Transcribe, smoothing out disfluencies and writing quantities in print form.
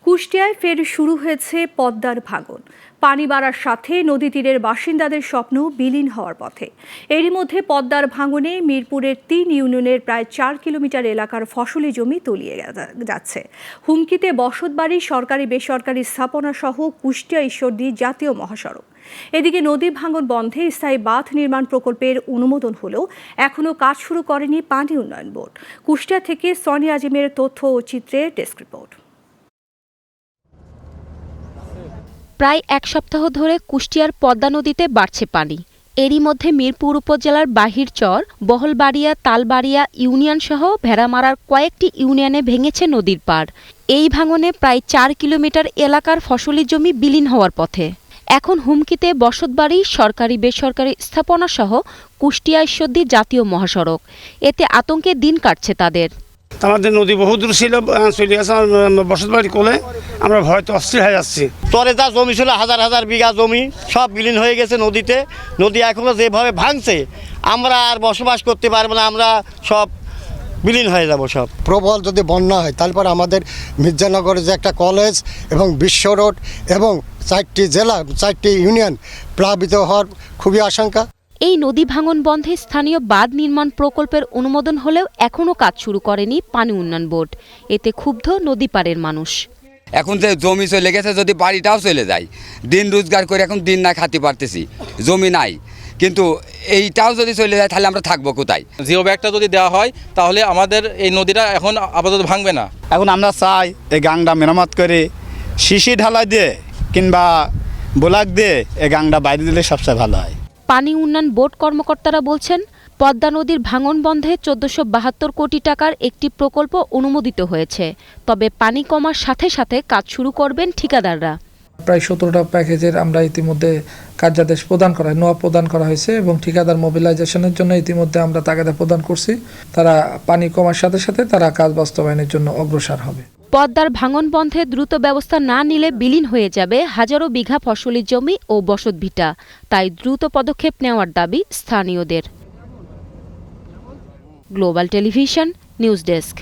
কুষ্টিয়ায় ফের শুরু হয়েছে পদ্মার ভাঙন। পানি বাড়ার সাথে নদী তীরের বাসিন্দাদের স্বপ্ন বিলীন হওয়ার পথে। এরই মধ্যে পদ্মার ভাঙনে মিরপুরের ৩ ইউনিয়নের প্রায় ৪ কিলোমিটার এলাকার ফসলি জমি তলিয়ে যাচ্ছে। হুমকিতে বসতবাড়ি, সরকারি বেসরকারি স্থাপনা সহ কুষ্টিয়া ঈশ্বরদী জাতীয় মহাসড়ক। এদিকে নদী ভাঙন বন্ধে স্থায়ী বাঁধ নির্মাণ প্রকল্পের অনুমোদন হলেও এখনও কাজ শুরু করেনি পানি উন্নয়ন বোর্ড। কুষ্টিয়া থেকে সনি আজিমের তথ্য ও চিত্রের ডেস্ক রিপোর্ট। প্রায় এক সপ্তাহ ধরে কুষ্টিয়ার পদ্মা নদীতে বাড়ছে পানি। এরই মধ্যে মিরপুর উপজেলার বাহিরচর, বহলবাড়িয়া, তালবাড়িয়া ইউনিয়ন সহ ভেড়ামারার কয়েকটি ইউনিয়নে ভেঙেছে নদীর পাড়। এই ভাঙনে প্রায় ৪ কিলোমিটার এলাকার ফসলি জমি বিলীন হওয়ার পথে। এখন হুমকিতে বসতবাড়ি, সরকারি বেসরকারি স্থাপনা সহ কুষ্টিয়া ঈশ্বরদী জাতীয় মহাসড়ক। এতে আতঙ্কে দিন কাটছে তাদের। আমাদের নদী বহু দূর ছিল, চলে আসে বসতবাড়ি কোলে, আমরা ভয়তে অস্থির হয়ে যাচ্ছি। তরে যা জমি ছিল হাজার হাজার বিঘা জমি সব বিলীন হয়ে গেছে নদীতে। নদী এখনো যেভাবে ভাঙছে আমরা আর বসবাস করতে পারবো না, আমরা সব বিলীন হয়ে যাব সব। প্রবল যদি বন্যা হয় তারপর আমাদের মির্জানগরে যে একটা কলেজ এবং বিশ্ব রোড এবং 4টি জেলা, 4টি ইউনিয়ন প্লাবিত হওয়ার খুবই আশঙ্কা। এই নদী ভাঙন বন্ধে স্থানীয় বাঁধ নির্মাণ প্রকল্পের অনুমোদন হলেও এখনও কাজ শুরু করেনি পানি উন্নয়ন বোর্ড। এতে ক্ষুব্ধ নদী পাড়ের মানুষ। এখন যে জমি চলে গেছে, যদি বাড়িটাও চলে যায়, দিন রোজগার করে এখন দিন না খাতে পারতেছি, জমি নাই, কিন্তু এইটাও যদি চলে যায় তাহলে আমরা থাকবো কোথায়? জিও ব্যাগটা যদি দেওয়া হয় তাহলে আমাদের এই নদীটা এখন আপাতত ভাঙবে না। এখন আমরা চাই এই গাংটা মেরামত করে শিশি ঢালাই দিয়ে কিংবা ব্লক দিয়ে এই গাংটা বাইরে দিলে সবচেয়ে ভালো হয়। পানি উন্নয়ন বোর্ড কর্মকর্তারা বলছেন, পদ্মা নদীর ভাঙন বন্ধে ১৪৭২ কোটি টাকার একটি প্রকল্প অনুমোদিত হয়েছে। তবে পানি কমার সাথে সাথে কাজ শুরু করবেন ঠিকাদাররা। প্রায় 17টা প্যাকেজের আমরা ইতিমধ্যে কার্যাদেশ প্রদান করা নোয়া প্রদান করা হয়েছে এবং ঠিকাদার মোবিলাইজেশনের জন্য ইতিমধ্যে আমরা তাগাদা প্রদান করছি। তারা পানি কমার সাথে সাথে তারা কাজ বাস্তবায়নের জন্য অগ্রসর হবে। পদ্মার ভাঙন বন্ধে দ্রুত ব্যবস্থা না নিলে বিলীন হয়ে যাবে হাজারো বিঘা ফসলি জমি ও বসতভিটা। তাই দ্রুত পদক্ষেপ নেওয়ার দাবি স্থানীয়দের। Global television news desk.